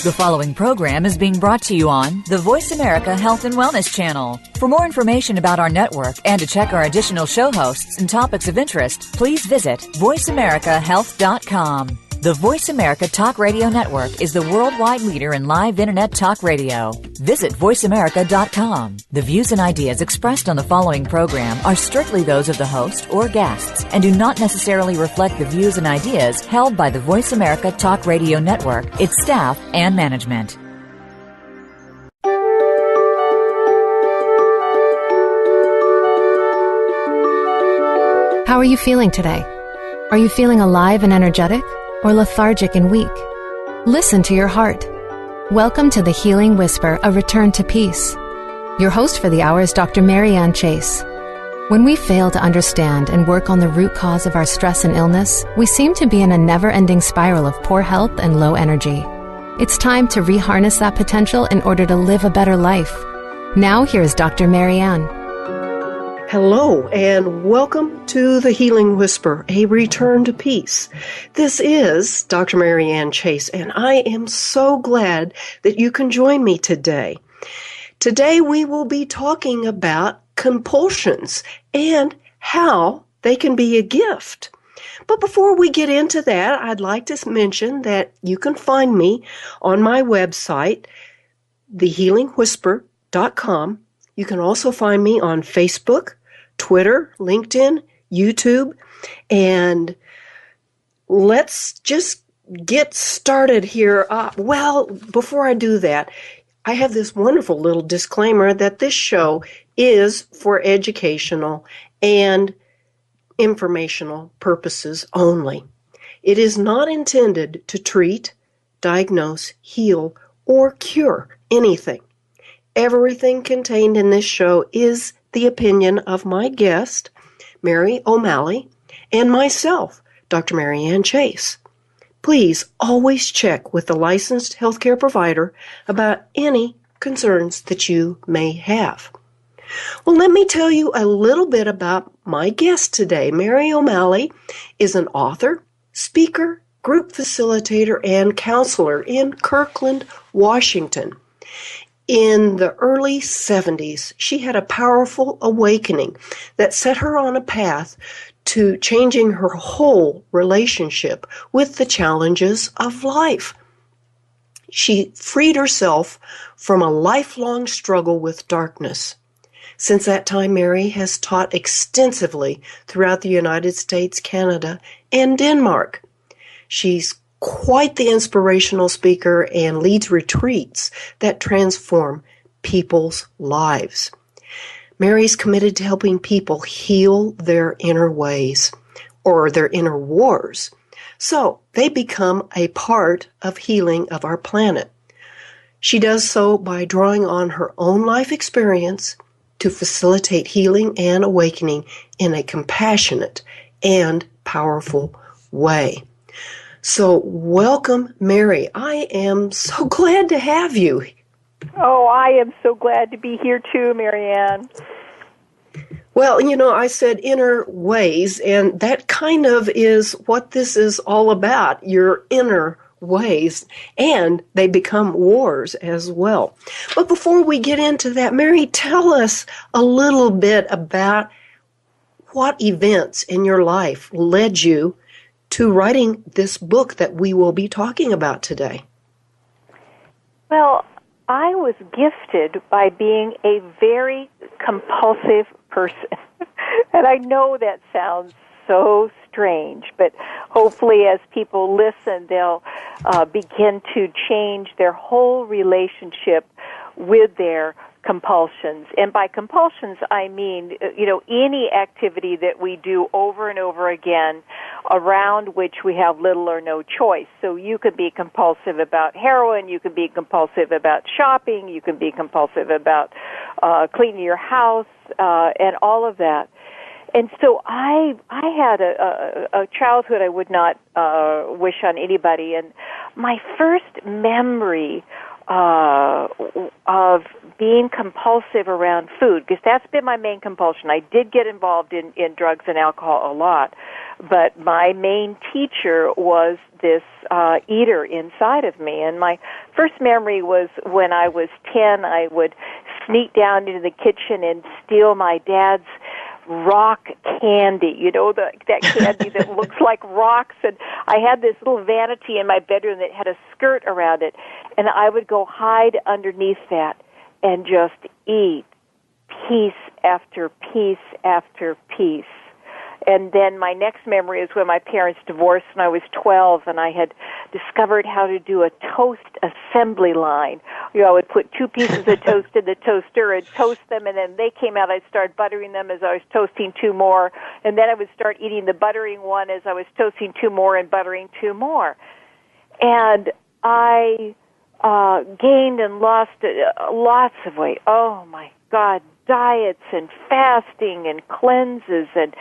The following program is being brought to you on the Voice America Health and Wellness Channel. For more information about our network and to check our additional show hosts and topics of interest, please visit voiceamericahealth.com. The Voice America Talk Radio Network is the worldwide leader in live Internet talk radio. Visit voiceamerica.com. The views and ideas expressed on the following program are strictly those of the host or guests and do not necessarily reflect the views and ideas held by the Voice America Talk Radio Network, its staff, and management. How are you feeling today? Are you feeling alive and energetic? Or lethargic and weak? Listen to your heart. Welcome to the Healing Whisper, a return to peace. Your host for the hour is Dr. Marianne Chase. When we fail to understand and work on the root cause of our stress and illness, we seem to be in a never-ending spiral of poor health and low energy. It's time to reharness that potential in order to live a better life. Now, here is Dr. Marianne. Hello, and welcome to the Healing Whisper, a return to peace. This is Dr. Marianne Chase, and I am so glad that you can join me today. Today we will be talking about compulsions and how they can be a gift. But before we get into that, I'd like to mention that you can find me on my website, thehealingwhisper.com. You can also find me on Facebook, Twitter, LinkedIn, YouTube, and let's just get started here. Before I do that, I have this wonderful little disclaimer that this show is for educational and informational purposes only. It is not intended to treat, diagnose, heal, or cure anything. Everything contained in this show is the opinion of my guest, Mary O'Malley, and myself, Dr. Marianne Chase. Please always check with the licensed healthcare provider about any concerns that you may have. Well, let me tell you a little bit about my guest today. Mary O'Malley is an author, speaker, group facilitator, and counselor in Kirkland, Washington. In the early 70s, she had a powerful awakening that set her on a path to changing her whole relationship with the challenges of life. She freed herself from a lifelong struggle with darkness. Since that time, Mary has taught extensively throughout the United States, Canada, and Denmark. She's quite the inspirational speaker and leads retreats that transform people's lives. Mary's committed to helping people heal their inner ways or their inner wars, so they become a part of healing of our planet. She does so by drawing on her own life experience to facilitate healing and awakening in a compassionate and powerful way. So welcome, Mary. I am so glad to have you. Oh, I am so glad to be here too, Marianne. Well, I said inner ways, and that kind of is what this is all about, your inner ways, and they become wars as well. But before we get into that, Mary, tell us a little bit about what events in your life led you to writing this book that we will be talking about today. Well, I was gifted by being a very compulsive person. And I know that sounds so strange, but hopefully as people listen, they'll begin to change their whole relationship with their compulsions. And by compulsions, I mean, any activity that we do over and over again around which we have little or no choice. So you can be compulsive about heroin, you can be compulsive about shopping, you can be compulsive about cleaning your house, and all of that. And so I had a childhood I would not wish on anybody. And my first memory of being compulsive around food, because that's been my main compulsion. I did get involved in drugs and alcohol a lot, but my main teacher was this eater inside of me. And my first memory was when I was 10, I would sneak down into the kitchen and steal my dad's rock candy, that candy that looks like rocks. And I had this little vanity in my bedroom that had a skirt around it, and I would go hide underneath that and just eat piece after piece after piece. And then my next memory is when my parents divorced when I was 12, and I had discovered how to do a toast assembly line. I would put 2 pieces of toast in the toaster and toast them, and then they came out. I'd start buttering them as I was toasting 2 more, and then I would start eating the buttering one as I was toasting 2 more and buttering 2 more. And I gained and lost lots of weight. Oh, my God. Diets and fasting and cleanses and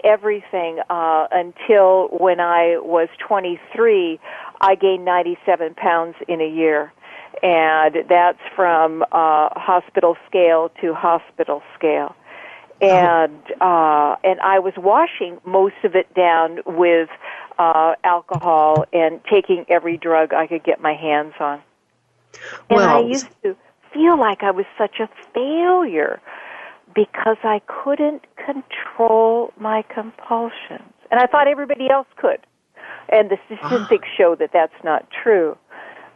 everything until when I was 23, I gained 97 pounds in a year. And that's from hospital scale to hospital scale. And I was washing most of it down with alcohol and taking every drug I could get my hands on. And I used to feel like I was such a failure because I couldn't control my compulsions. And I thought everybody else could. And the statistics show that that's not true.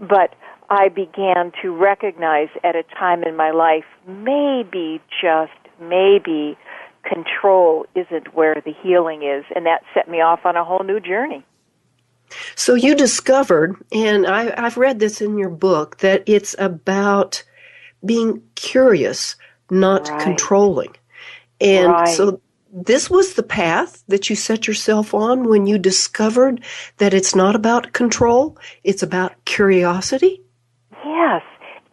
But I began to recognize at a time in my life, maybe, just maybe, control isn't where the healing is. And that set me off on a whole new journey. So you discovered, and I've read this in your book, that it's about being curious, not controlling. And so this was the path that you set yourself on when you discovered that it's not about control, it's about curiosity? Yes,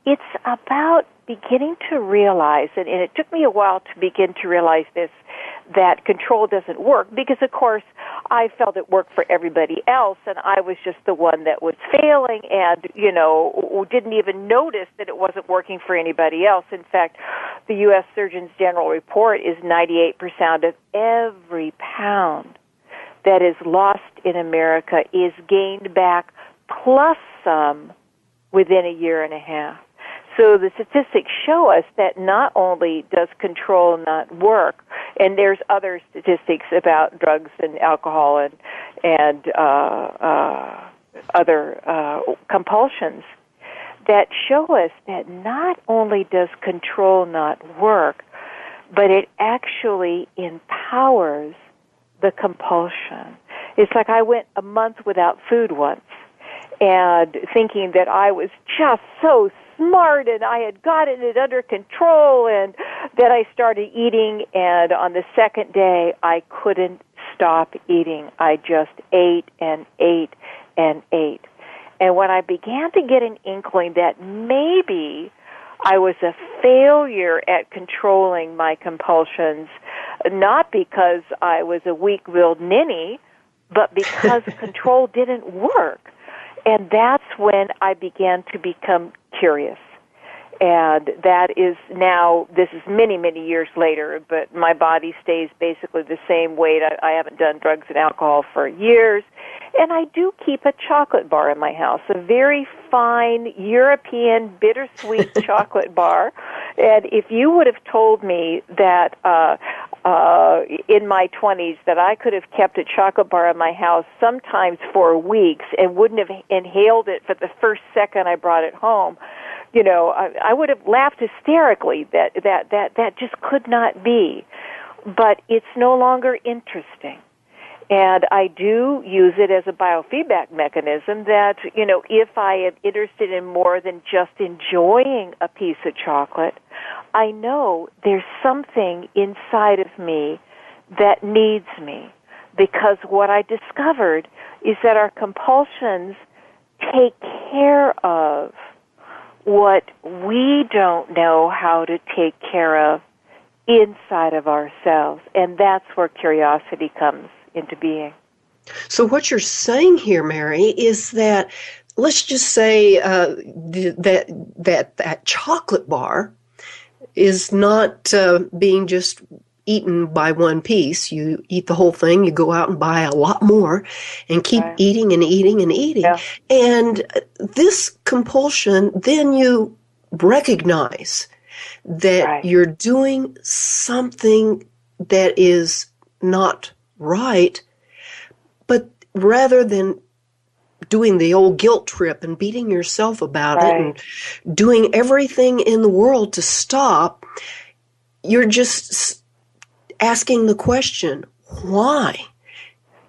it's about beginning to realize, and it took me a while to begin to realize this, that control doesn't work, because of course I felt it worked for everybody else, and I was just the one that was failing and, didn't even notice that it wasn't working for anybody else. In fact, the U.S. Surgeon General report is 98% of every pound that is lost in America is gained back plus some within a year and a half. So the statistics show us that not only does control not work, and there's other statistics about drugs and alcohol and other compulsions that show us that not only does control not work, but it actually empowers the compulsion. It's like I went a month without food once, and thinking that I was just so smart and I had gotten it under control, and that I started eating, and on the second day I couldn't stop eating. I just ate and ate and ate. And when I began to get an inkling that maybe I was a failure at controlling my compulsions, not because I was a weak-willed ninny, but because control didn't work. And that's when I began to become curious. And that is now, this is many, many years later, but my body stays basically the same weight. I haven't done drugs and alcohol for years. And I do keep a chocolate bar in my house, a very fine European bittersweet chocolate bar. And if you would have told me that in my 20s that I could have kept a chocolate bar in my house sometimes for weeks and wouldn't have inhaled it for the first second I brought it home, I would have laughed hysterically that just could not be. But it's no longer interesting. And I do use it as a biofeedback mechanism that, if I am interested in more than just enjoying a piece of chocolate, I know there's something inside of me that needs me. Because what I discovered is that our compulsions take care of what we don't know how to take care of inside of ourselves. And that's where curiosity comes into being. So what you're saying here, Mary, is that let's just say that chocolate bar is not being just eaten by one piece. You eat the whole thing, you go out and buy a lot more and keep eating and eating and eating. Yeah. And this compulsion, then you recognize that you're doing something that is not right, but rather than doing the old guilt trip and beating yourself about it and doing everything in the world to stop, you're just asking the question, why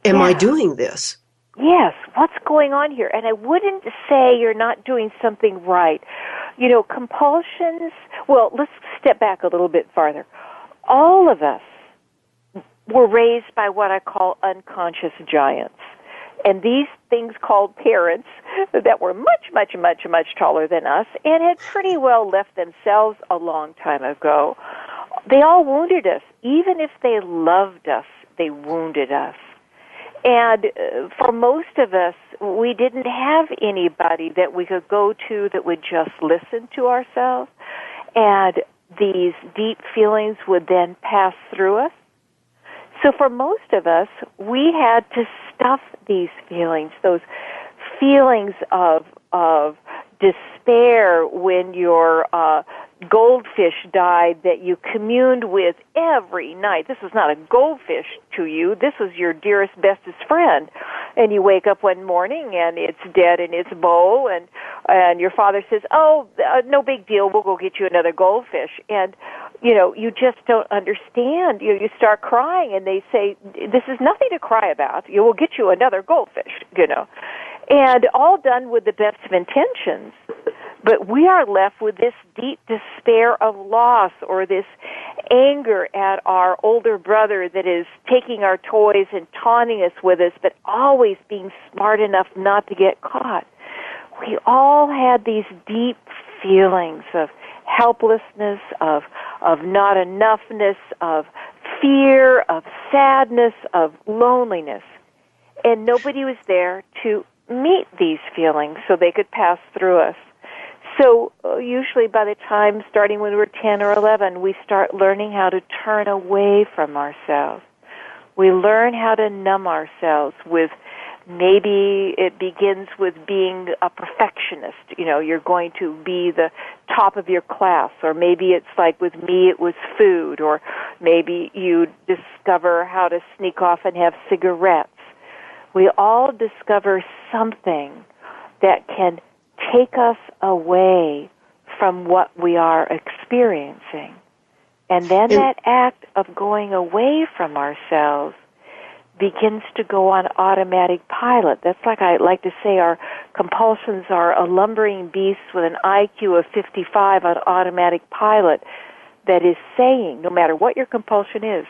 am I doing this? Yes, what's going on here? And I wouldn't say you're not doing something right. You know, compulsions, well, let's step back a little bit farther. All of us were raised by what I call unconscious giants. And these things called parents that were much, much, much, much taller than us and had pretty well left themselves a long time ago. They all wounded us. Even if they loved us, they wounded us. And for most of us, we didn't have anybody that we could go to that would just listen to ourselves. And these deep feelings would then pass through us. So for most of us, we had to stuff these feelings, those feelings of despair when your goldfish died that you communed with every night. This was not a goldfish to you. This was your dearest, bestest friend. And you wake up one morning and it's dead in its bowl, and your father says, no big deal, we'll go get you another goldfish. And, you know, you just don't understand. You start crying, and they say, this is nothing to cry about. We'll get you another goldfish, you know. And all done with the best of intentions. But we are left with this deep despair of loss, or this anger at our older brother that is taking our toys and taunting us with us, but always being smart enough not to get caught. We all had these deep feelings of helplessness, of not enoughness, of fear, of sadness, of loneliness. And nobody was there to meet these feelings so they could pass through us. So usually by the time, starting when we're 10 or 11, we start learning how to turn away from ourselves. We learn how to numb ourselves with, maybe it begins with being a perfectionist. You know, you're going to be the top of your class, or maybe it's like with me, it was food, or maybe you discover how to sneak off and have cigarettes. We all discover something that can take us away from what we are experiencing. And then that act of going away from ourselves begins to go on automatic pilot. That's like I like to say, our compulsions are a lumbering beast with an IQ of 55 on automatic pilot that is saying, no matter what your compulsion is,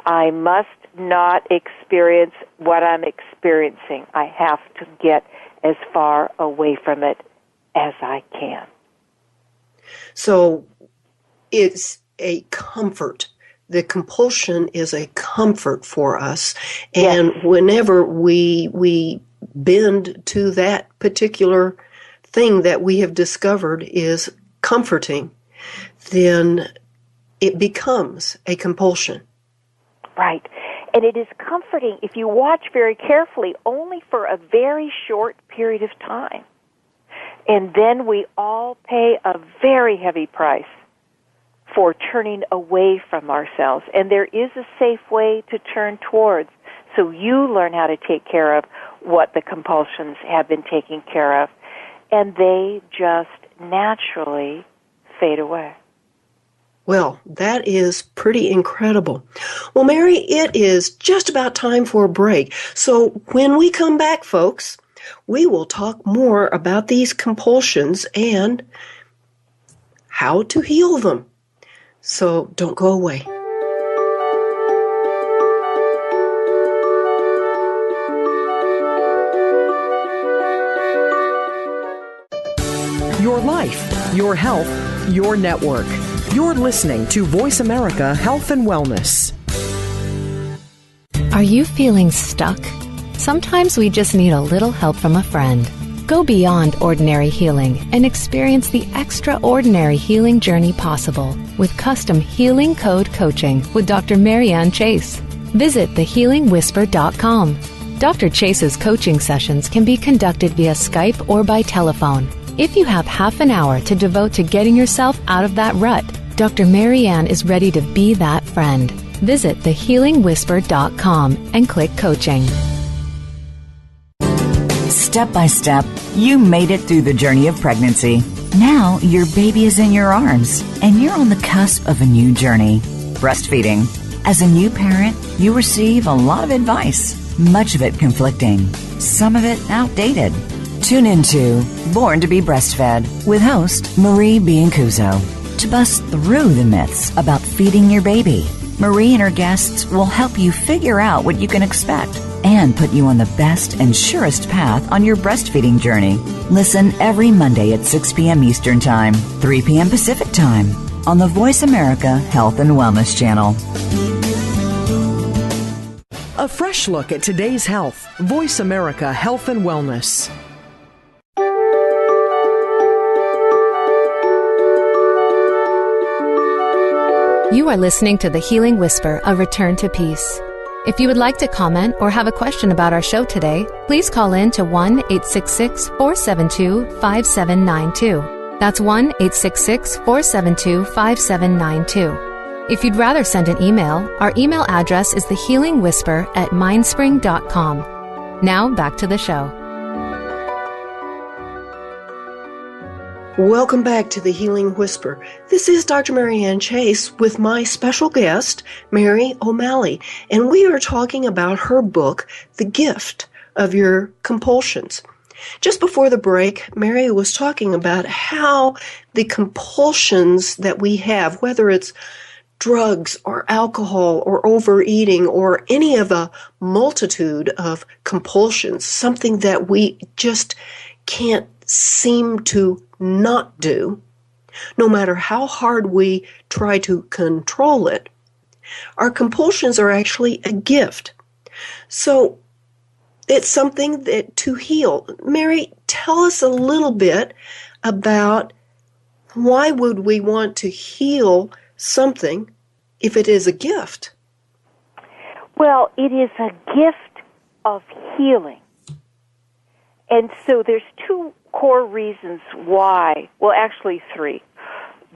I must not experience what I'm experiencing. I have to get as far away from it as I can. So it's a comfort. The compulsion is a comfort for us. And whenever we bend to that particular thing that we have discovered is comforting, then it becomes a compulsion. Right. And it is comforting, if you watch very carefully, only for a very short period of time. And then we all pay a very heavy price for turning away from ourselves. And there is a safe way to turn towards, so you learn how to take care of what the compulsions have been taking care of, and they just naturally fade away. Well, that is pretty incredible. Well, Mary, it is just about time for a break. So when we come back, folks, we will talk more about these compulsions and how to heal them. So don't go away. Your life, your health, your network. You're listening to Voice America Health and Wellness. Are you feeling stuck? Sometimes we just need a little help from a friend. Go beyond ordinary healing and experience the extraordinary healing journey possible with custom Healing Code coaching with Dr. Marianne Chase. Visit thehealingwhisper.com. Dr. Chase's coaching sessions can be conducted via Skype or by telephone. If you have half an hour to devote to getting yourself out of that rut, Dr. Marianne is ready to be that friend. Visit thehealingwhisper.com and click coaching. Step by step, you made it through the journey of pregnancy. Now your baby is in your arms, and you're on the cusp of a new journey, breastfeeding. As a new parent, you receive a lot of advice, much of it conflicting, some of it outdated. Tune into Born to be Breastfed with host Marie Biancuzzo to bust through the myths about feeding your baby. Marie and her guests will help you figure out what you can expect and put you on the best and surest path on your breastfeeding journey. Listen every Monday at 6 p.m. Eastern Time, 3 p.m. Pacific Time on the Voice America Health and Wellness Channel. A fresh look at today's health. Voice America Health and Wellness. You are listening to The Healing Whisper, A Return to Peace. If you would like to comment or have a question about our show today, please call in to 1-866-472-5792. That's 1-866-472-5792. If you'd rather send an email, our email address is thehealingwhisper@mindspring.com. Now back to the show. Welcome back to the Healing Whisper. This is Dr. Marianne Chase with my special guest, Mary O'Malley, and we are talking about her book, The Gift of Your Compulsions. Just before the break, Mary was talking about how the compulsions that we have, whether it's drugs or alcohol or overeating or any of a multitude of compulsions, something that we just can't seem to not do, no matter how hard we try to control it, our compulsions are actually a gift. So it's something that to heal. Mary, tell us a little bit about why would we want to heal something if it is a gift? Well, it is a gift of healing. And so there's two core reasons why, well, actually three,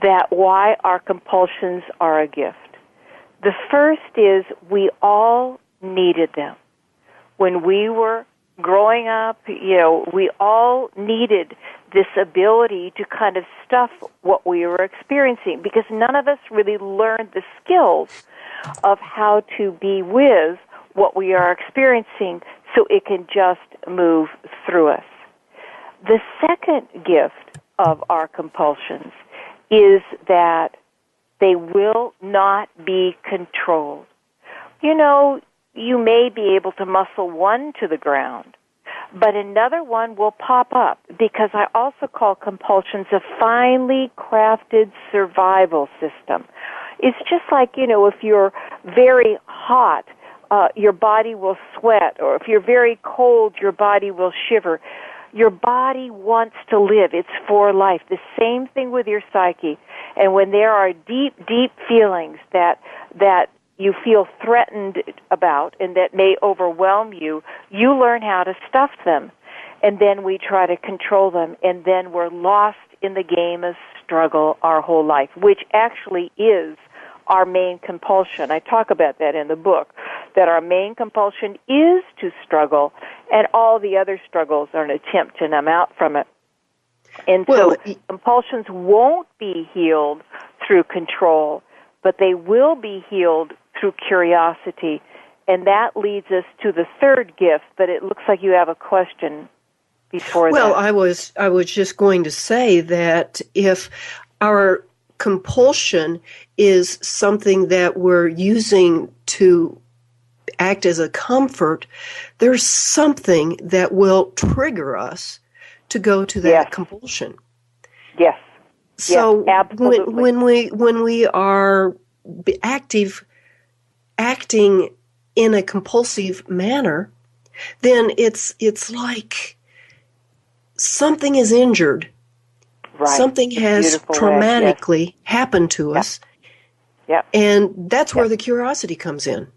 that why our compulsions are a gift. The first is we all needed them. When we were growing up, we all needed this ability to kind of stuff what we were experiencing because none of us really learned the skills of how to be with what we are experiencing so it can just move through us. The second gift of our compulsions is that they will not be controlled. You may be able to muscle one to the ground, but another one will pop up because I also call compulsions a finely crafted survival system. It's just like, if you're very hot, your body will sweat, or if you're very cold, your body will shiver. Your body wants to live. It's for life. The same thing with your psyche. And when there are deep, deep feelings that you feel threatened about and that may overwhelm you, you learn how to stuff them. And then we try to control them. And then we're lost in the game of struggle our whole life, which actually is our main compulsion. I talk about that in the book, that our main compulsion is to struggle, and all the other struggles are an attempt to numb out from it. And so compulsions won't be healed through control, but they will be healed through curiosity. And that leads us to the third gift, but it looks like you have a question before that. Well, I was just going to say that if our compulsion is something that we're using to act as a comfort, there's something that will trigger us to go to that compulsion. Yes. So yes, absolutely. when we are acting in a compulsive manner, then it's like something is injured. Right. Something has traumatically happened to us. Yep. And that's where the curiosity comes in.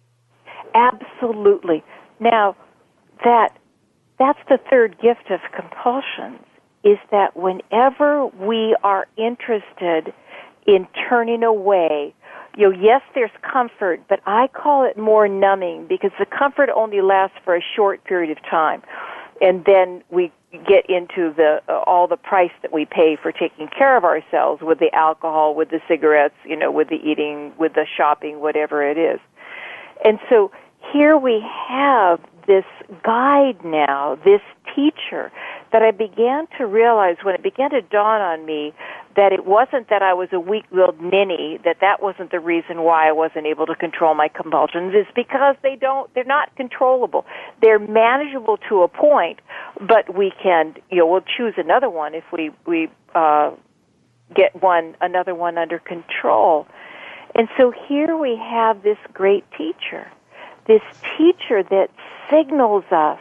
Absolutely. Now, that's the third gift of compulsions, is that whenever we are interested in turning away, yes, there's comfort, but I call it more numbing, because the comfort only lasts for a short period of time. And then we get into all the price that we pay for taking care of ourselves with the alcohol, with the cigarettes, with the eating, with the shopping, whatever it is. And so here we have this guide now, this teacher, that I began to realize when it began to dawn on me that it wasn't that I was a weak-willed ninny, that wasn't the reason why I wasn't able to control my compulsions. It's because they're not controllable. They're manageable to a point, but we can, we'll choose another one if we get another one under control. And so here we have this great teacher that signals us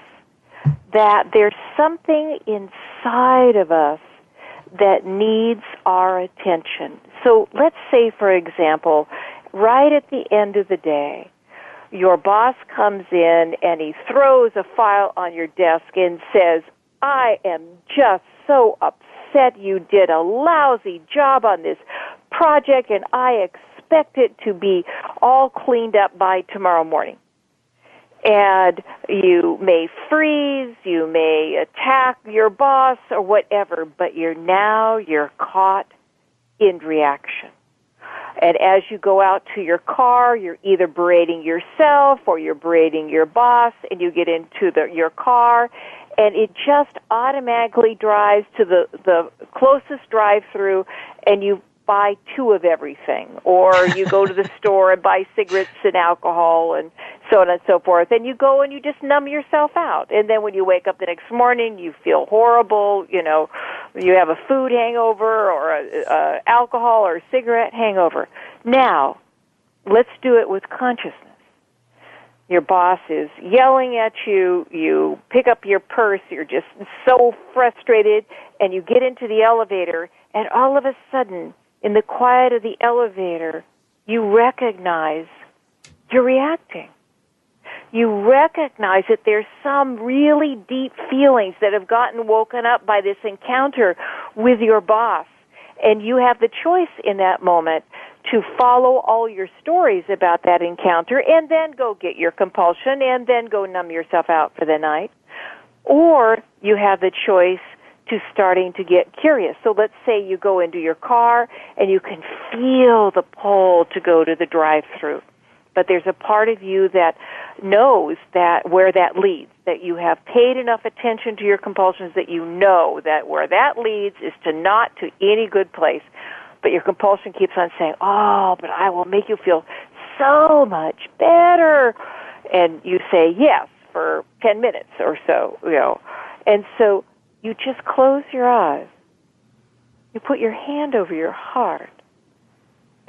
that there's something inside of us that needs our attention. So let's say, for example, right at the end of the day, your boss comes in and he throws a file on your desk and says, I am just so upset you did a lousy job on this project and I expect it to be all cleaned up by tomorrow morning. And you may freeze, you may attack your boss or whatever, but you're caught in reaction. And as you go out to your car, you're either berating yourself or you're berating your boss, and you get into your car, and it just automatically drives to the closest drive-through, and you buy 2 of everything, or you go to the store and buy cigarettes and alcohol and so on and so forth, and you go and you just numb yourself out. And then when you wake up the next morning, you feel horrible, you have a food hangover or a alcohol or a cigarette hangover. Now, let's do it with consciousness. Your boss is yelling at you, you pick up your purse, you're just so frustrated, and you get into the elevator, and all of a sudden, in the quiet of the elevator, you recognize you're reacting. You recognize that there's some really deep feelings that have gotten woken up by this encounter with your boss. And you have the choice in that moment to follow all your stories about that encounter and then go get your compulsion and then go numb yourself out for the night. Or you have the choice to starting to get curious. So let's say you go into your car and you can feel the pull to go to the drive-thru. But there's a part of you that knows that where that leads, that you have paid enough attention to your compulsions that you know that where that leads is not to any good place. But your compulsion keeps on saying, oh, but I will make you feel so much better. And you say yes for 10 minutes or so, And so you just close your eyes. You put your hand over your heart.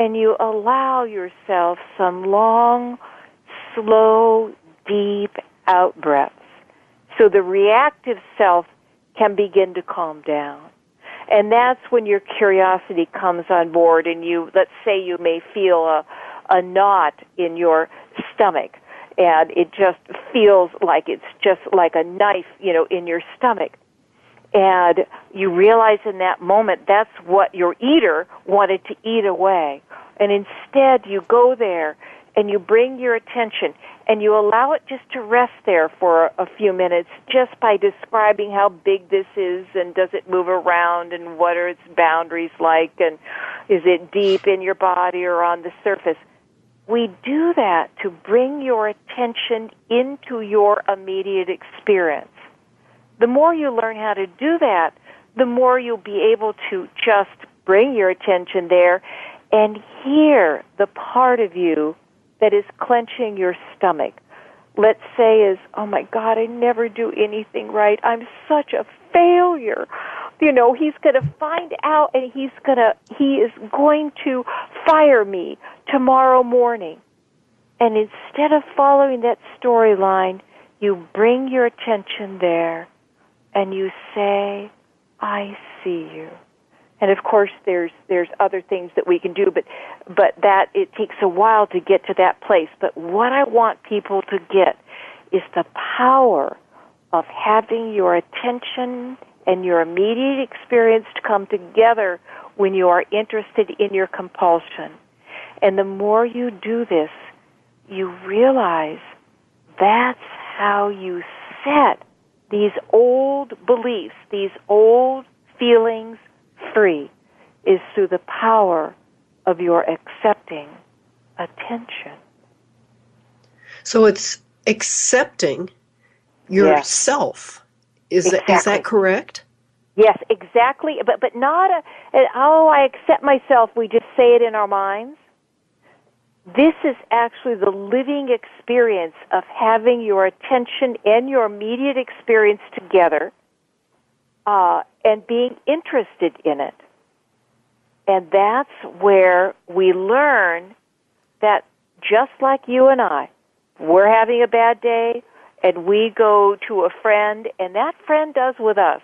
And you allow yourself some long, slow, deep out-breaths so the reactive self can begin to calm down. And that's when your curiosity comes on board and let's say you may feel a knot in your stomach and it just feels like it's just like a knife, in your stomach. And you realize in that moment that's what your eater wanted to eat away. And instead you go there and you bring your attention and you allow it just to rest there for a few minutes just by describing how big this is and does it move around and what are its boundaries like and is it deep in your body or on the surface. We do that to bring your attention into your immediate experience. The more you learn how to do that, the more you'll be able to just bring your attention there and hear the part of you that is clenching your stomach. Let's say is, oh my God, I never do anything right. I'm such a failure. He's going to find out and he is going to fire me tomorrow morning. And instead of following that storyline, you bring your attention there and you say, I see you. And of course, there's other things that we can do, but that it takes a while to get to that place. But what I want people to get is the power of having your attention and your immediate experience to come together when you are interested in your compulsion. And the more you do this, you realize that's how you set these old beliefs, these old feelings free, is through the power of your accepting attention. So it's accepting yourself. Exactly. Is that correct? Yes, exactly. But not I accept myself. We just say it in our minds. This is actually the living experience of having your attention and your immediate experience together, and being interested in it. And that's where we learn that just like you and I, we're having a bad day, and we go to a friend, and that friend does with us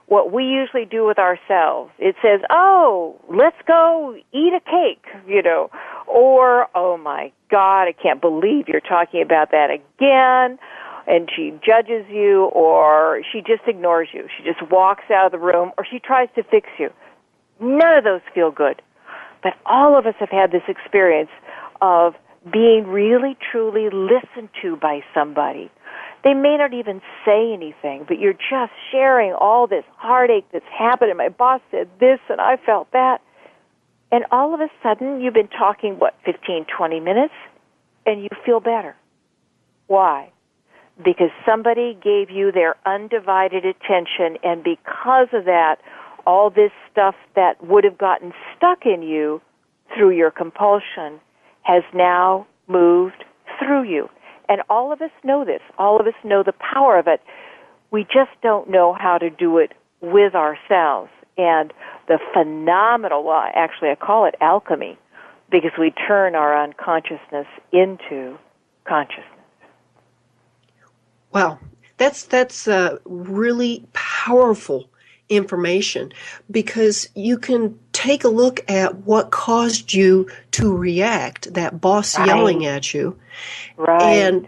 what we usually do with ourselves. It says, oh, let's go eat a cake, or, oh my God, I can't believe you're talking about that again, and she judges you, or she just ignores you. She just walks out of the room, or she tries to fix you. None of those feel good. But all of us have had this experience of being really, truly listened to by somebody. They may not even say anything, but you're just sharing all this heartache that's happened, and my boss said this, and I felt that. And all of a sudden, you've been talking, 15, 20 minutes, and you feel better. Why? Because somebody gave you their undivided attention, and because of that, all this stuff that would have gotten stuck in you through your compulsion has now moved through you. And all of us know this. All of us know the power of it. We just don't know how to do it with ourselves. And the phenomenal, I call it alchemy, because we turn our unconsciousness into consciousness. Wow, that's really powerful information, because you can take a look at what caused you to react, that boss yelling at you, and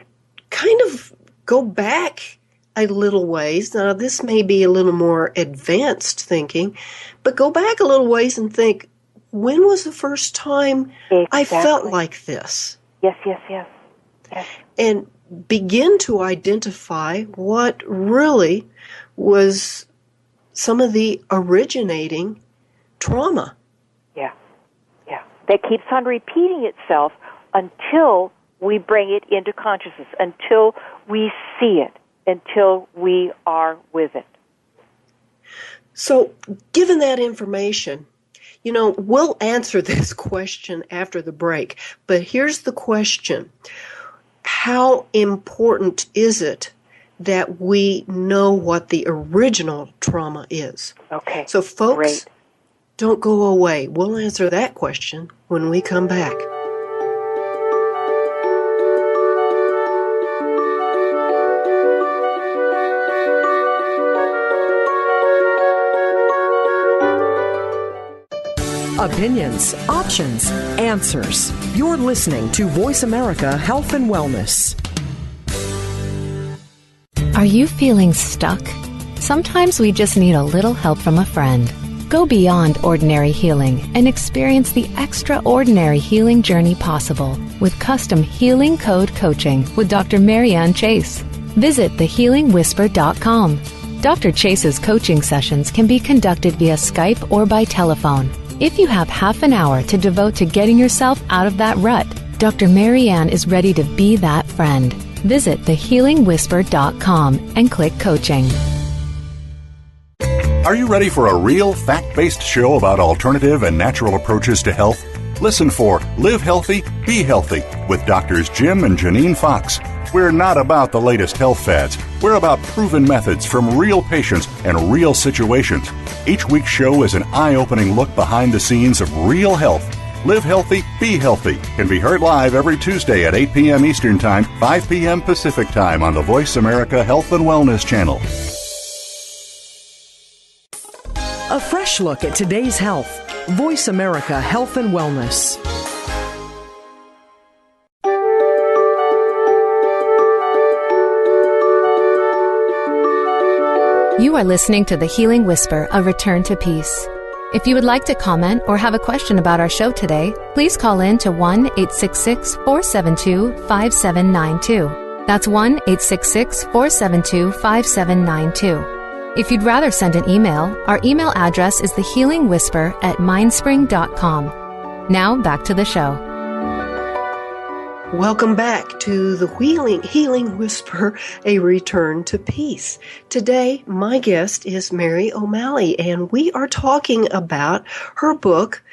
kind of go back a little ways. Now, this may be a little more advanced thinking, but go back a little ways and think, when was the first time I felt like this? Yes. And begin to identify what really was some of the originating trauma. Yeah. That keeps on repeating itself until we bring it into consciousness, until we see it, until we are with it. So, given that information, we'll answer this question after the break, but here's the question. How important is it that we know what the original trauma is? Okay. So, folks, don't go away. We'll answer that question when we come back. Opinions, options, answers. You're listening to Voice America Health and Wellness. Are you feeling stuck? Sometimes we just need a little help from a friend. Go beyond ordinary healing and experience the extraordinary healing journey possible with custom Healing Code coaching with Dr. Marianne Chase. Visit thehealingwhisper.com. Dr. Chase's coaching sessions can be conducted via Skype or by telephone. If you have half an hour to devote to getting yourself out of that rut, Dr. Marianne is ready to be that friend. Visit thehealingwhisper.com and click coaching. Are you ready for a real fact-based show about alternative and natural approaches to health? Listen for Live Healthy, Be Healthy with Drs. Jim and Janine Fox. We're not about the latest health fads. We're about proven methods from real patients and real situations. Each week's show is an eye-opening look behind the scenes of real health. Live Healthy, Be Healthy can be heard live every Tuesday at 8 p.m. Eastern Time, 5 p.m. Pacific Time on the Voice America Health and Wellness channel. A fresh look at today's health. Voice America Health and Wellness. You are listening to The Healing Whisper, A Return to Peace. If you would like to comment or have a question about our show today, please call in to 1-866-472-5792. That's 1-866-472-5792. If you'd rather send an email, our email address is thehealingwhisper@mindspring.com. Now back to the show. Welcome back to the Healing Whisper, A Return to Peace. Today, my guest is Mary O'Malley, and we are talking about her book,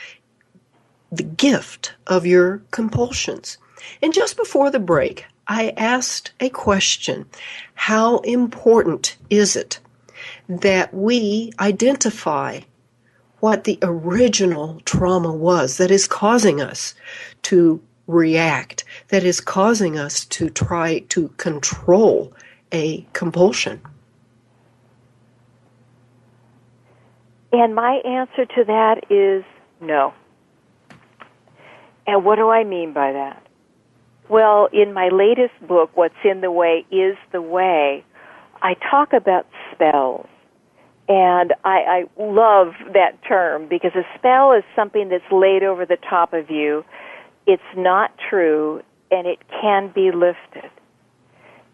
The Gift of Your Compulsions. And just before the break, I asked a question. How important is it that we identify what the original trauma was that is causing us to react, that is causing us to try to control a compulsion? And my answer to that is no. And what do I mean by that? Well, in my latest book, What's in the Way is the Way, I talk about spells. And I love that term because a spell is something that's laid over the top of you. It's not true, and it can be lifted.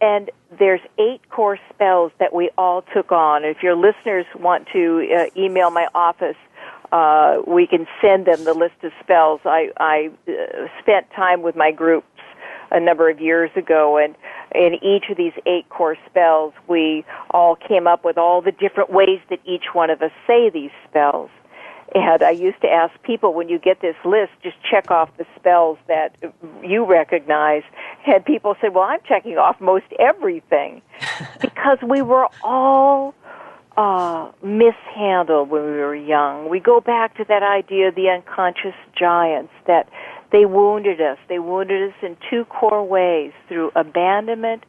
And there's 8 core spells that we all took on. If your listeners want to email my office, we can send them the list of spells. I spent time with my groups a number of years ago, and in each of these 8 core spells, we all came up with all the different ways that each one of us say these spells. And I used to ask people, when you get this list, just check off the spells that you recognize. And people said, well, I'm checking off most everything. Because we were all mishandled when we were young. We go back to that idea of the unconscious giants, that they wounded us. They wounded us in 2 core ways, through abandonment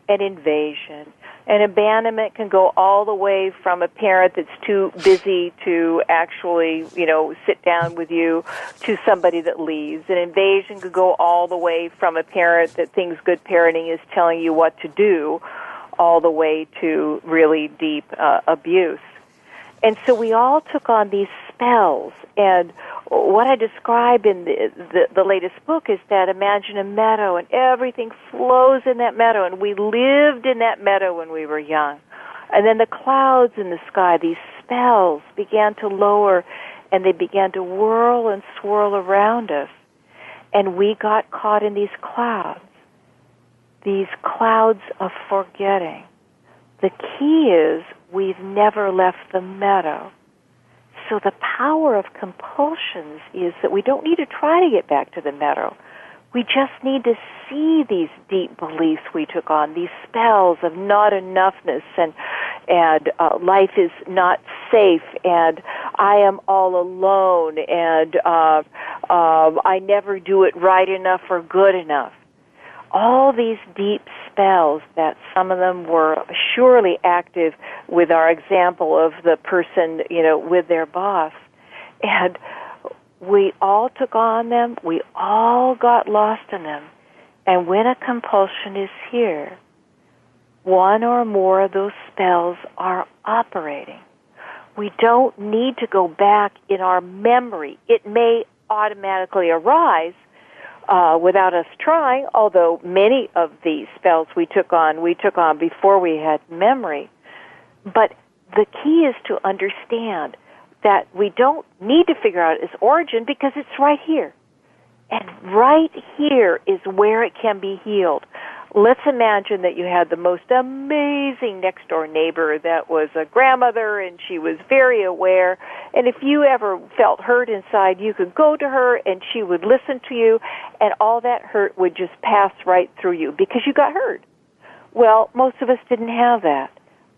and invasion. And abandonment can go all the way from a parent that's too busy to actually, sit down with you, to somebody that leaves. And invasion could go all the way from a parent that thinks good parenting is telling you what to do, all the way to really deep abuse. And so we all took on these spells. And what I describe in the latest book is that imagine a meadow, and everything flows in that meadow, and we lived in that meadow when we were young. And then the clouds in the sky, these spells, began to lower, and they began to whirl and swirl around us. And we got caught in these clouds of forgetting. The key is we've never left the meadow. So the power of compulsions is that we don't need to try to get back to the meadow. We just need to see these deep beliefs we took on, these spells of not enoughness, and life is not safe, and I am all alone, and I never do it right enough or good enough. All these deep spells that some of them were surely active with our example of the person, with their boss. And we all took on them. We all got lost in them. And when a compulsion is here, one or more of those spells are operating. We don't need to go back in our memory. It may automatically arise without us trying, although many of these spells we took on before we had memory. But the key is to understand that we don't need to figure out its origin because it's right here. And right here is where it can be healed. Let's imagine that you had the most amazing next-door neighbor that was a grandmother, and she was very aware. And if you ever felt hurt inside, you could go to her, and she would listen to you, and all that hurt would just pass right through you because you got hurt. Well, most of us didn't have that.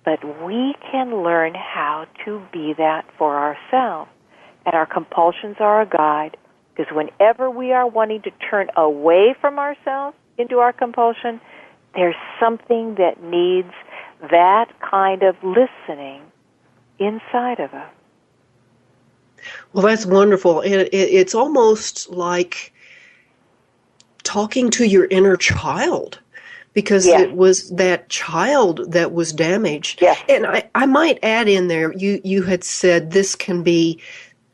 But we can learn how to be that for ourselves. And our compulsions are a guide, because whenever we are wanting to turn away from ourselves into our compulsion, there's something that needs that kind of listening inside of us. Well, that's wonderful. It's almost like talking to your inner child, because Yes. it was that child that was damaged. Yes. And I might add in there, you had said this can be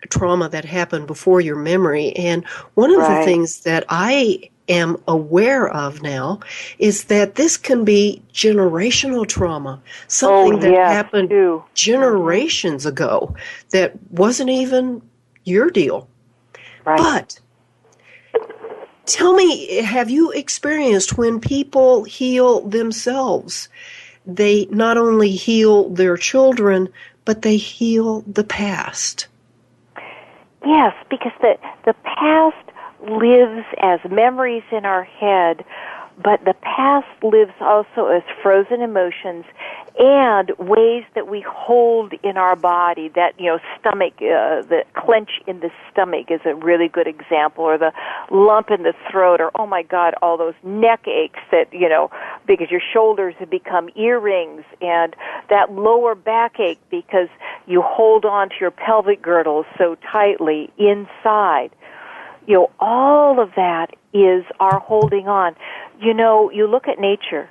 trauma that happened before your memory. And one of the Right. things that I am aware of now is that this can be generational trauma, Oh, something that yes, happened too. generations ago that wasn't even your deal. Right. But tell me, have you experienced when people heal themselves, they not only heal their children, but they heal the past? Yes, because the past lives as memories in our head, but the past lives also as frozen emotions and ways that we hold in our body. That, stomach, the clench in the stomach is a really good example, or the lump in the throat, or, oh my God, all those neck aches that, because your shoulders have become earrings, and that lower backache because you hold on to your pelvic girdle so tightly inside. All of that is our holding on. You look at nature.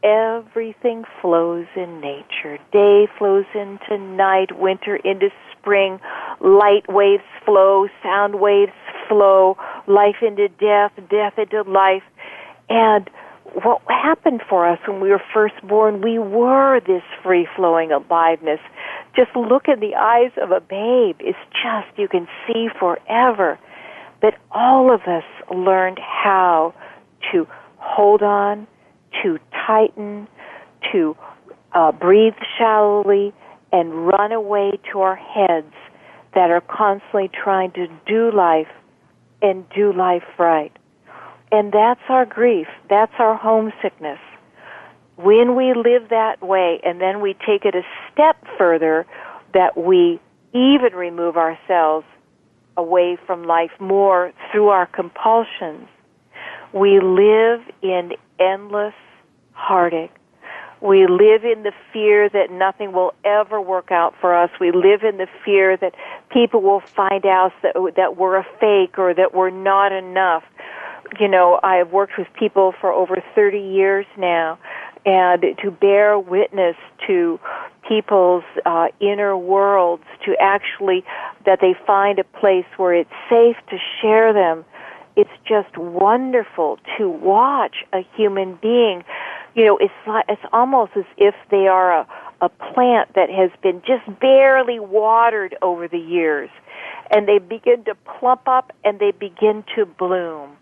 Everything flows in nature. Day flows into night, winter into spring. Light waves flow, sound waves flow, life into death, death into life. And what happened for us when we were first born, we were this free-flowing aliveness. Just look in the eyes of a babe. It's just, you can see forever. But all of us learned how to hold on, to tighten, to breathe shallowly, and run away to our heads that are constantly trying to do life and do life right. And that's our grief. That's our homesickness. When we live that way, and then we take it a step further, that we even remove ourselves away from life more through our compulsions, we live in endless heartache. We live in the fear that nothing will ever work out for us. We live in the fear that people will find out that we're a fake or that we're not enough. I have worked with people for over 30 years now, and to bear witness to people's inner worlds, to actually that they find a place where it's safe to share them. It's just wonderful to watch a human being. It's almost as if they are a plant that has been just barely watered over the years, and they begin to plump up and they begin to bloom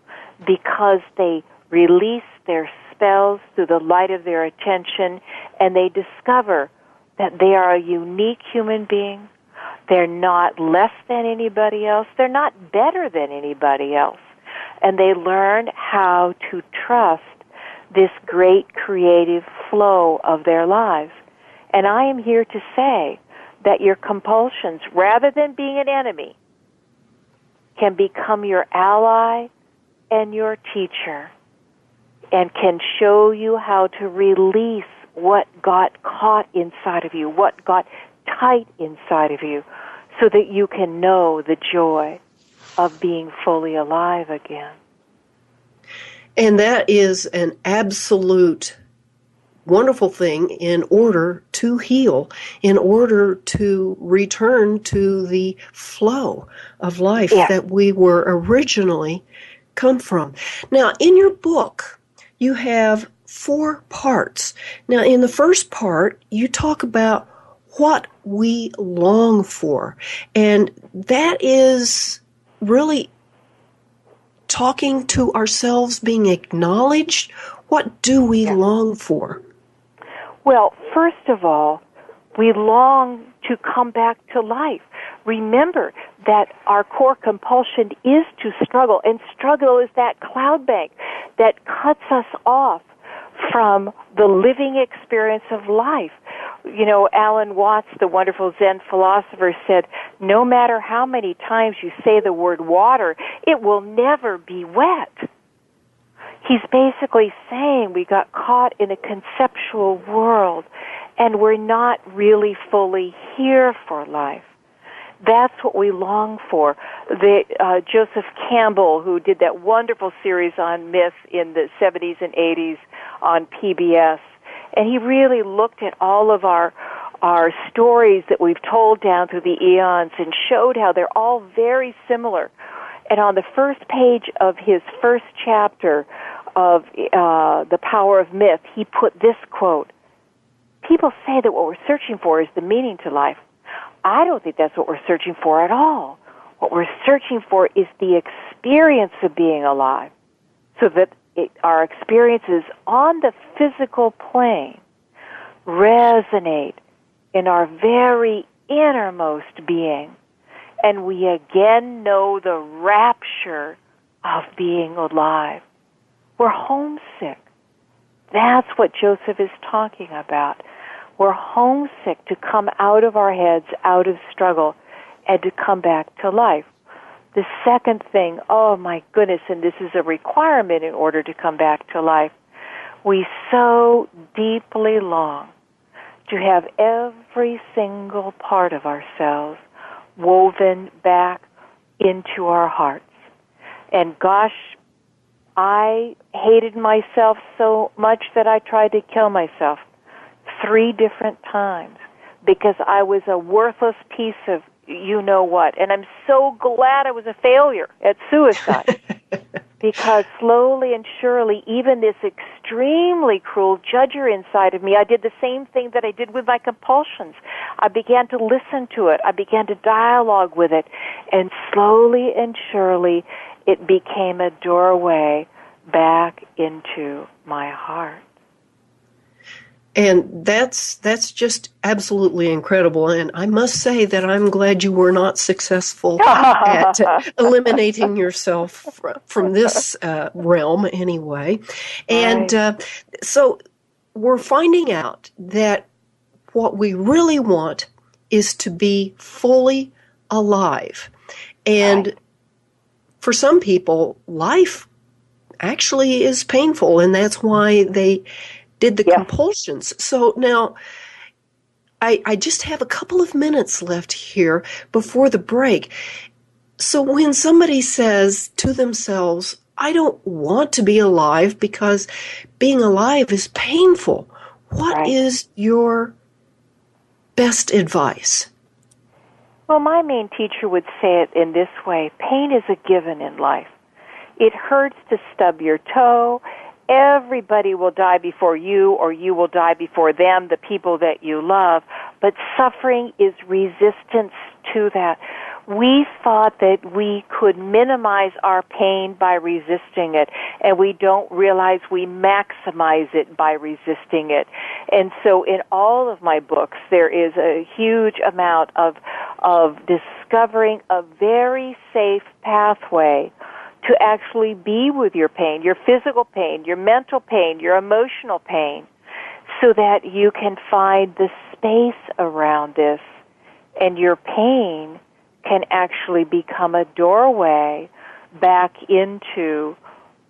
because they release their spells through the light of their attention, and they discover that they are a unique human being. They're not less than anybody else. They're not better than anybody else. And they learn how to trust this great creative flow of their lives. And I am here to say that your compulsions, rather than being an enemy, can become your ally and your teacher, and can show you how to release what got caught inside of you, what got tight inside of you, so that you can know the joy of being fully alive again. And that is an absolute wonderful thing in order to heal, in order to return to the flow of life that we were originally come from. Now, in your book, you have 4 parts. Now, in the first part, you talk about what we long for, and that is really talking to ourselves, being acknowledged. What do we long for? Well, first of all, we long to come back to life. Remember that our core compulsion is to struggle, and struggle is that cloud bank that cuts us off from the living experience of life. Alan Watts, the wonderful Zen philosopher, said, no matter how many times you say the word water, it will never be wet. He's basically saying we got caught in a conceptual world, and we're not really fully here for life. That's what we long for. Joseph Campbell, who did that wonderful series on myth in the 70s and 80s on PBS, and he really looked at all of our stories that we've told down through the eons and showed how they're all very similar. And on the first page of his first chapter of The Power of Myth, he put this quote: "People say that what we're searching for is the meaning to life. I don't think that's what we're searching for at all. What we're searching for is the experience of being alive, so that our experiences on the physical plane resonate in our very innermost being, and we again know the rapture of being alive." We're homesick. That's what Joseph is talking about. We're homesick to come out of our heads, out of struggle, and to come back to life. The second thing, oh my goodness, and this is a requirement in order to come back to life, we so deeply long to have every single part of ourselves woven back into our hearts. And gosh, I hated myself so much that I tried to kill myself 3 different times because I was a worthless piece of you-know-what. And I'm so glad I was a failure at suicide because slowly and surely, even this extremely cruel judger inside of me, I did the same thing that I did with my compulsions. I began to listen to it. I began to dialogue with it. And slowly and surely, it became a doorway back into my heart. And that's just absolutely incredible. And I must say that I'm glad you were not successful at eliminating yourself from this realm anyway. And so we're finding out that what we really want is to be fully alive. And for some people, life actually is painful, and that's why they did the compulsions. So now, I just have a couple of minutes left here before the break. So when somebody says to themselves, I don't want to be alive because being alive is painful, what is your best advice? Well, my main teacher would say it in this way: pain is a given in life. It hurts to stub your toe. Everybody will die before you, or you will die before them, the people that you love. But suffering is resistance to that. We thought that we could minimize our pain by resisting it, and we don't realize we maximize it by resisting it. And so in all of my books, there is a huge amount of discovering a very safe pathway to actually be with your pain, your physical pain, your mental pain, your emotional pain, so that you can find the space around this, and your pain can actually become a doorway back into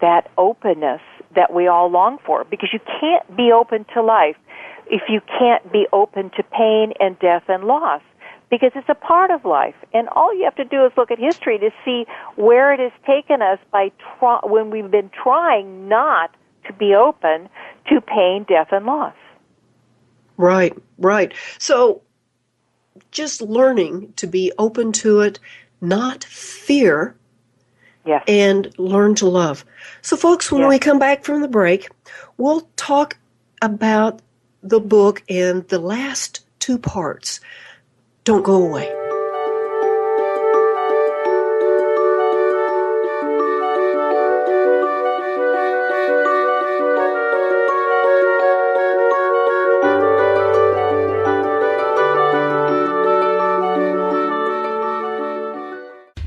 that openness that we all long for. Because you can't be open to life if you can't be open to pain and death and loss, because it's a part of life. And all you have to do is look at history to see where it has taken us when we've been trying not to be open to pain, death, and loss. Right. So just learning to be open to it, not fear, and learn to love. So folks, when we come back from the break, we'll talk about the book and the last 2 parts. Don't go away.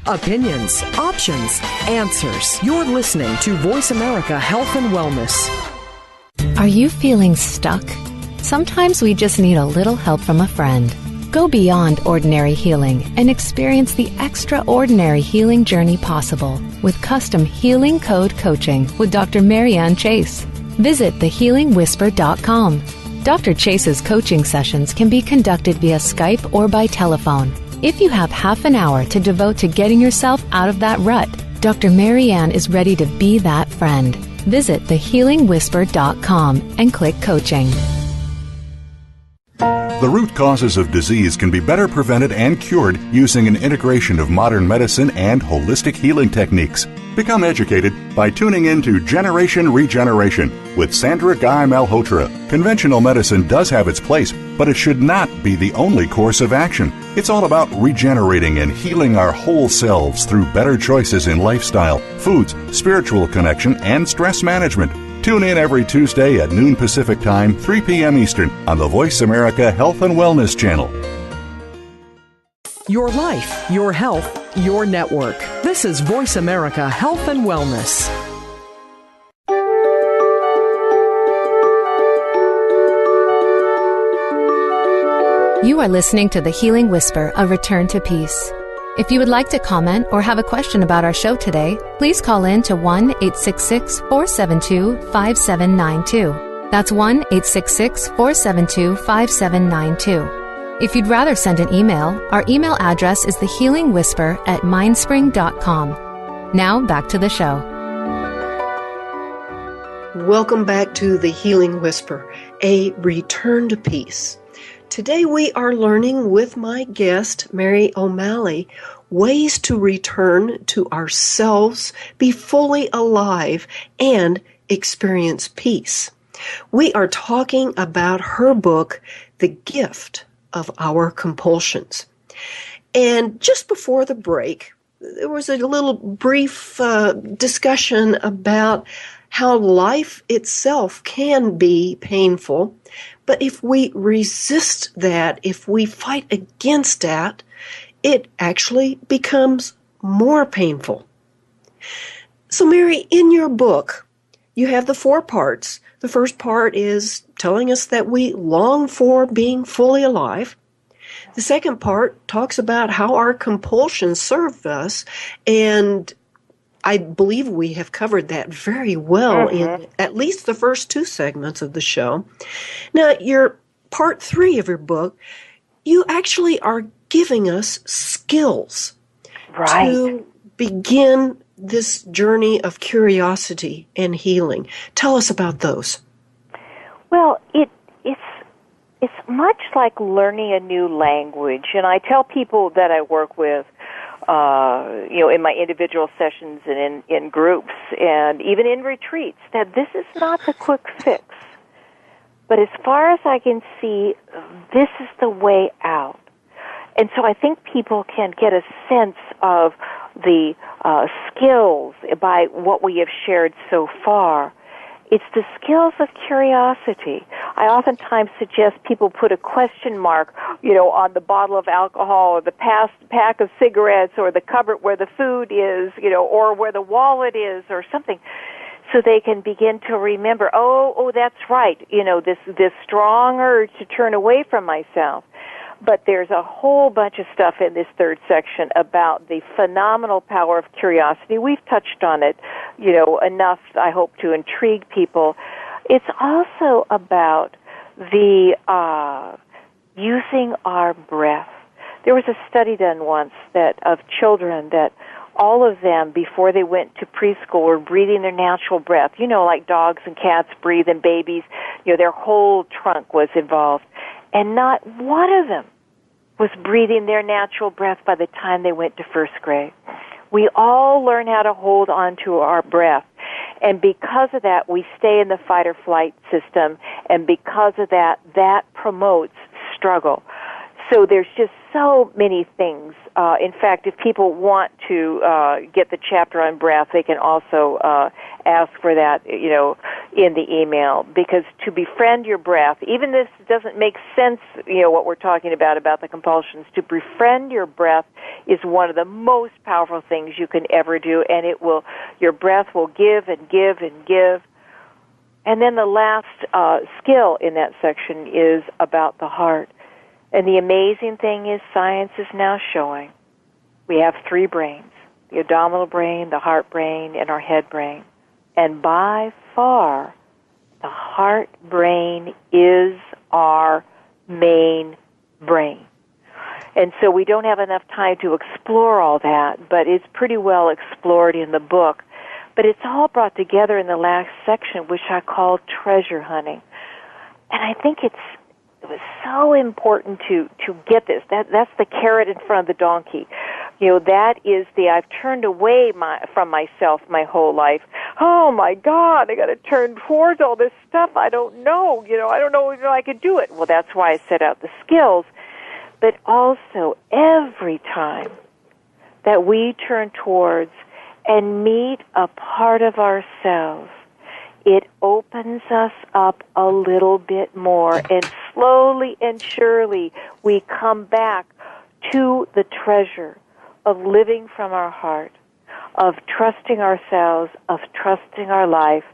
Opinions, options, answers. You're listening to Voice America Health and Wellness. Are you feeling stuck? Sometimes we just need a little help from a friend. Go beyond ordinary healing and experience the extraordinary healing journey possible with custom Healing Code coaching with Dr. Marianne Chase. Visit thehealingwhisper.com. Dr. Chase's coaching sessions can be conducted via Skype or by telephone. If you have half an hour to devote to getting yourself out of that rut, Dr. Marianne is ready to be that friend. Visit thehealingwhisper.com and click coaching. The root causes of disease can be better prevented and cured using an integration of modern medicine and holistic healing techniques. Become educated by tuning in to Generation Regeneration with Sandra Guy Malhotra. Conventional medicine does have its place, but it should not be the only course of action. It's all about regenerating and healing our whole selves through better choices in lifestyle, foods, spiritual connection, and stress management. Tune in every Tuesday at noon Pacific Time, 3 p.m. Eastern on the Voice America Health and Wellness Channel. Your life, your health, your network. This is Voice America Health and Wellness. You are listening to The Healing Whisper, A Return to Peace. If you would like to comment or have a question about our show today, please call in to 1-866-472-5792. That's 1-866-472-5792. If you'd rather send an email, our email address is thehealingwhisper@mindspring.com. Now back to the show. Welcome back to The Healing Whisper, A Return to Peace. Today we are learning with my guest, Mary O'Malley, ways to return to ourselves, be fully alive, and experience peace. We are talking about her book, The Gift of Our Compulsions. And just before the break, there was a little brief discussion about how life itself can be painful. But if we resist that, if we fight against that, it actually becomes more painful. So, Mary, in your book, you have the 4 parts. The first part is telling us that we long for being fully alive. The second part talks about how our compulsions serve us, and I believe we have covered that very well in at least the first 2 segments of the show. Now, your part 3 of your book, you actually are giving us skills to begin this journey of curiosity and healing. Tell us about those. Well, it's much like learning a new language, and I tell people that I work with, in my individual sessions and in groups and even in retreats, that this is not the quick fix. But as far as I can see, this is the way out. And so I think people can get a sense of the skills by what we have shared so far. It's the skills of curiosity. I oftentimes suggest people put a question mark, on the bottle of alcohol or the pack of cigarettes or the cupboard where the food is, or where the wallet is or something, so they can begin to remember, oh, that's right, this strong urge to turn away from myself. But there's a whole bunch of stuff in this 3rd section about the phenomenal power of curiosity. We've touched on it, enough, I hope, to intrigue people. It's also about the using our breath. There was a study done once of children that all of them, before they went to preschool, were breathing their natural breath. Like dogs and cats breathe and babies, their whole trunk was involved. And not one of them was breathing their natural breath by the time they went to 1st grade. We all learn how to hold on to our breath. And because of that, we stay in the fight or flight system. And because of that, that promotes struggle. So there's just so many things. In fact, if people want to get the chapter on breath, they can also ask for that, in the email. Because to befriend your breath, even this doesn't make sense, what we're talking about the compulsions, to befriend your breath is one of the most powerful things you can ever do, and your breath will give and give and give. And then the last skill in that section is about the heart. And the amazing thing is science is now showing we have 3 brains, the abdominal brain, the heart brain, and our head brain. And by far, the heart brain is our main brain. And so we don't have enough time to explore all that, but it's pretty well explored in the book. But it's all brought together in the last section, which I call treasure hunting. And I think it was so important to get this. That's the carrot in front of the donkey. That is I've turned away from myself my whole life. Oh my God, I got to turn towards all this stuff. I don't know. I don't know if I could do it. Well, that's why I set out the skills. But also, every time that we turn towards and meet a part of ourselves, it opens us up a little bit more, and slowly and surely we come back to the treasure of living from our heart, of trusting ourselves, of trusting our life,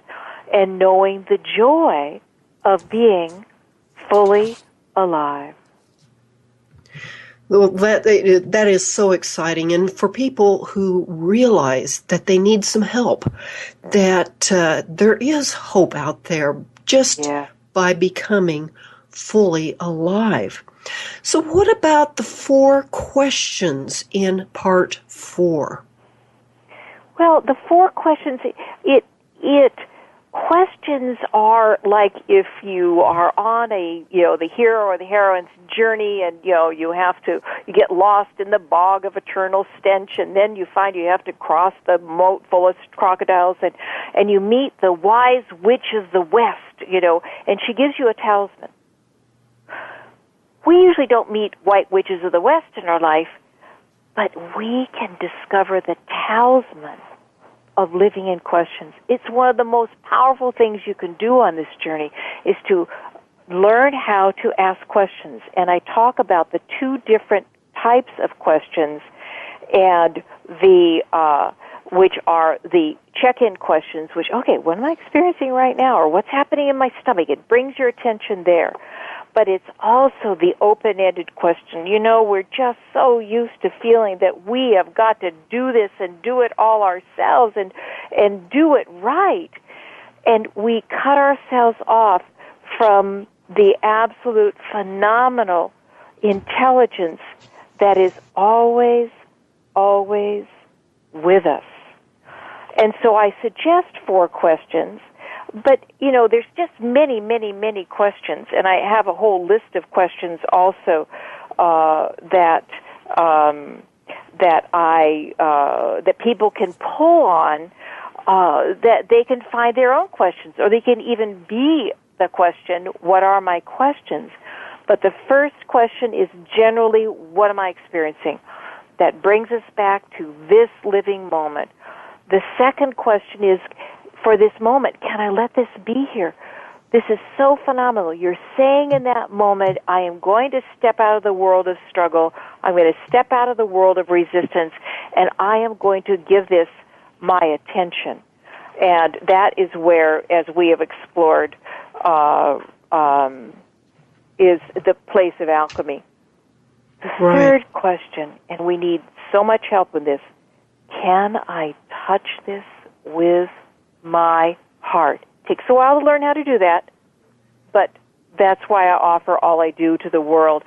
and knowing the joy of being fully alive. Well, that is so exciting. And for people who realize that they need some help, that there is hope out there just by becoming fully alive. So what about the 4 questions in part 4? Well, the 4 questions, questions are like if you are on the hero or the heroine's journey, and you get lost in the bog of eternal stench, and then you find you have to cross the moat full of crocodiles, and you meet the wise witch of the West, and she gives you a talisman. We usually don't meet white witches of the West in our life, but we can discover the talisman of living in questions. It's one of the most powerful things you can do on this journey, is to learn how to ask questions. And I talk about the 2 different types of questions, and which are the check-in questions, which, okay, what am I experiencing right now? Or what's happening in my stomach? It brings your attention there. But it's also the open-ended question. We're just so used to feeling that we have got to do this and do it all ourselves and do it right. And we cut ourselves off from the absolute phenomenal intelligence that is always, always with us. And so I suggest 4 questions. But, there's just many, many, many questions, and I have a whole list of questions also that people can pull on, that they can find their own questions, or they can even be the question, what are my questions? But the first question is generally, what am I experiencing? That brings us back to this living moment. The second question is, for this moment, can I let this be here? This is so phenomenal. You're saying in that moment, I am going to step out of the world of struggle. I'm going to step out of the world of resistance, and I am going to give this my attention. And that is where, as we have explored, is the place of alchemy. The third question, and we need so much help with this, can I touch this with my heart? It takes a while to learn how to do that, but that's why I offer all I do to the world.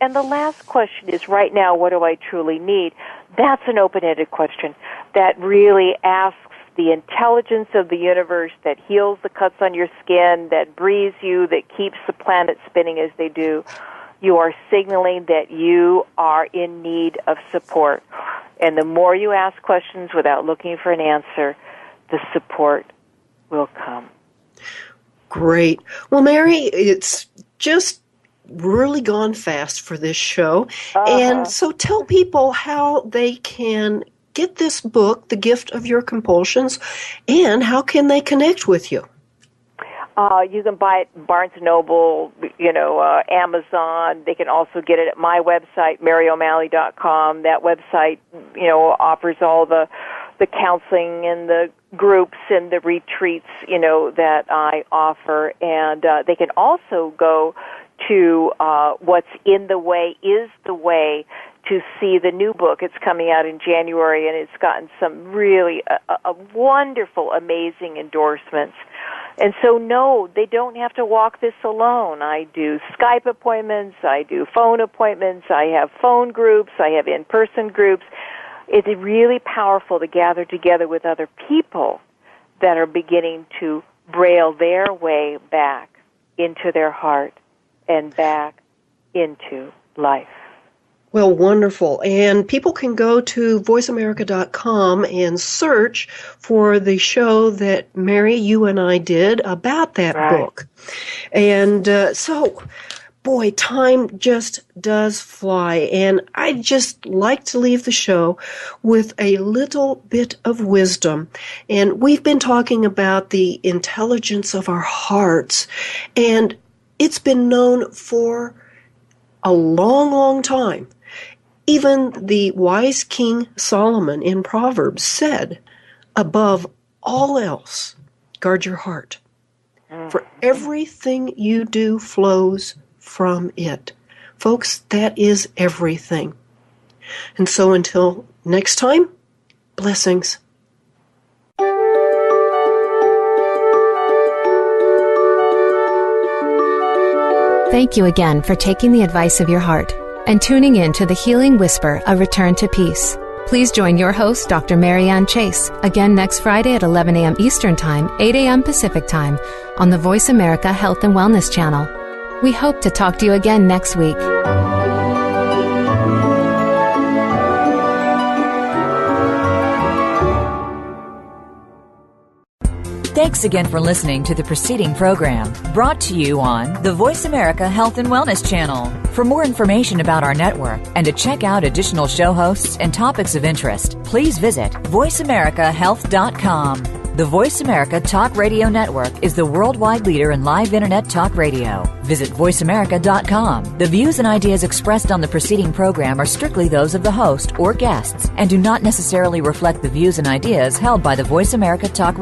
And the last question is, right now, what do I truly need? That's an open-ended question that really asks the intelligence of the universe that heals the cuts on your skin, that breathes you, that keeps the planet spinning as they do. You are signaling that you are in need of support. And the more you ask questions without looking for an answer, the support will come. Great. Well, Mary, it's just really gone fast for this show. And so tell people how they can get this book, The Gift of Your Compulsions, and how can they connect with you? You can buy it at Barnes & Noble, Amazon. They can also get it at my website, maryo'malley.com. That website, offers all the counseling and the groups and the retreats, that I offer. And they can also go to What's in the Way is the Way to see the new book. It's coming out in January, and it's gotten some really wonderful, amazing endorsements. And so, no, they don't have to walk this alone. I do Skype appointments, I do phone appointments, I have phone groups, I have in-person groups. It's really powerful to gather together with other people that are beginning to braille their way back into their heart and back into life. Well, wonderful. And people can go to voiceamerica.com and search for the show that Mary, you and I did about that book. And so, boy, time just does fly. And I'd just like to leave the show with a little bit of wisdom. And we've been talking about the intelligence of our hearts. And it's been known for a long, long time. Even the wise King Solomon in Proverbs said, above all else, guard your heart. For everything you do flows from it. Folks, that is everything. And so until next time, blessings. Thank you again for taking the advice of your heart and tuning in to The Healing Whisper, A Return to Peace. Please join your host, Dr. Marianne Chase, again next Friday at 11 a.m. Eastern Time, 8 a.m. Pacific Time, on the Voice America Health and Wellness Channel. We hope to talk to you again next week. Thanks again for listening to the preceding program, brought to you on the Voice America Health and Wellness Channel. For more information about our network and to check out additional show hosts and topics of interest, please visit voiceamericahealth.com. The Voice America Talk Radio Network is the worldwide leader in live Internet talk radio. Visit voiceamerica.com. The views and ideas expressed on the preceding program are strictly those of the host or guests and do not necessarily reflect the views and ideas held by the Voice America Talk